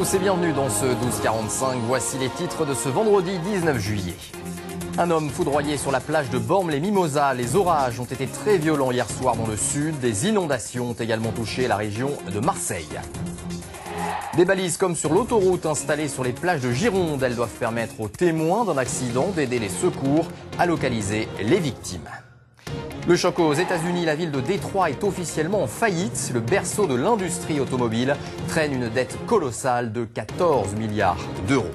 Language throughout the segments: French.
tous et bienvenue dans ce 12-45. Voici les titres de ce vendredi 19 juillet. Un homme foudroyé sur la plage de Bormes-les-Mimosas. Les orages ont été très violents hier soir dans le sud. Des inondations ont également touché la région de Marseille. Des balises comme sur l'autoroute installées sur les plages de Gironde. Elles doivent permettre aux témoins d'un accident d'aider les secours à localiser les victimes. Le choc aux États-Unis, la ville de Détroit est officiellement en faillite. Le berceau de l'industrie automobile traîne une dette colossale de 14 milliards d'euros.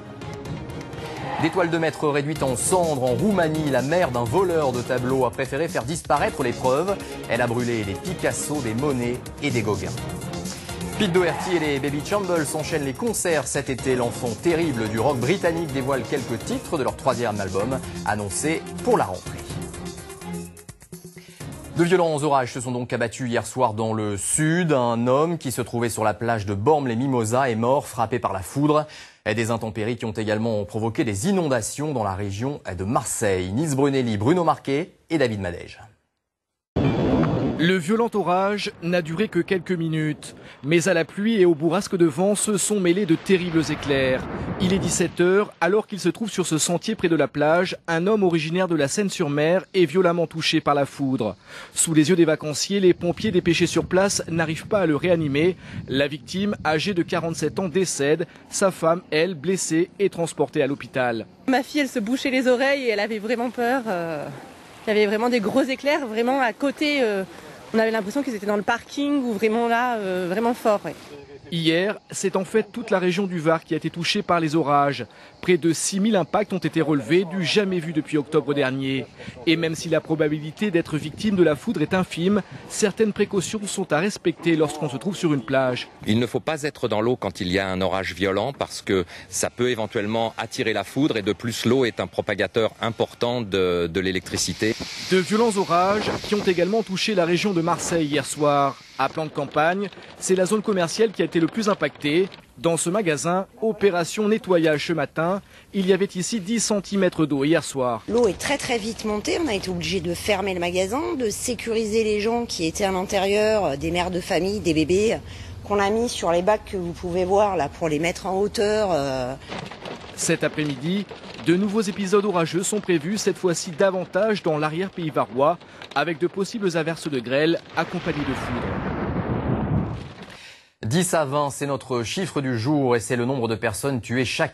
Des toiles de maître réduites en cendres en Roumanie, la mère d'un voleur de tableaux a préféré faire disparaître les preuves. Elle a brûlé des Picasso, des Monet et des Gauguin. Pete Doherty et les Baby Chambers enchaînent les concerts cet été. L'enfant terrible du rock britannique dévoile quelques titres de leur troisième album, annoncé pour la rentrée. De violents orages se sont donc abattus hier soir dans le sud. Un homme qui se trouvait sur la plage de Bormes-les-Mimosas est mort, frappé par la foudre. Des intempéries qui ont également provoqué des inondations dans la région de Marseille. Nice Brunelli, Bruno Marquet et David Madège. Le violent orage n'a duré que quelques minutes, mais à la pluie et aux bourrasques de vent se sont mêlés de terribles éclairs. Il est 17h, alors qu'il se trouve sur ce sentier près de la plage, un homme originaire de la Seine-sur-Mer est violemment touché par la foudre. Sous les yeux des vacanciers, les pompiers dépêchés sur place n'arrivent pas à le réanimer. La victime, âgée de 47 ans, décède. Sa femme, elle, blessée, est transportée à l'hôpital. Ma fille, elle se bouchait les oreilles et elle avait vraiment peur. Il y avait vraiment des gros éclairs, vraiment à côté. On avait l'impression qu'ils étaient dans le parking ou vraiment là, vraiment fort. Ouais. Hier, c'est en fait toute la région du Var qui a été touchée par les orages. Près de 6000 impacts ont été relevés, du jamais vu depuis octobre dernier. Et même si la probabilité d'être victime de la foudre est infime, certaines précautions sont à respecter lorsqu'on se trouve sur une plage. Il ne faut pas être dans l'eau quand il y a un orage violent parce que ça peut éventuellement attirer la foudre et de plus l'eau est un propagateur important de l'électricité. De violents orages qui ont également touché la région de Marseille hier soir. À Plan de Campagne, c'est la zone commerciale qui a été le plus impactée. Dans ce magasin, opération nettoyage ce matin. Il y avait ici 10 cm d'eau hier soir. L'eau est très vite montée. On a été obligé de fermer le magasin, de sécuriser les gens qui étaient à l'intérieur, des mères de famille, des bébés, qu'on a mis sur les bacs que vous pouvez voir là pour les mettre en hauteur. Cet après-midi, de nouveaux épisodes orageux sont prévus, cette fois-ci davantage dans l'arrière-pays varois, avec de possibles averses de grêle accompagnées de foudre. 10 à 20, c'est notre chiffre du jour et c'est le nombre de personnes tuées chaque année.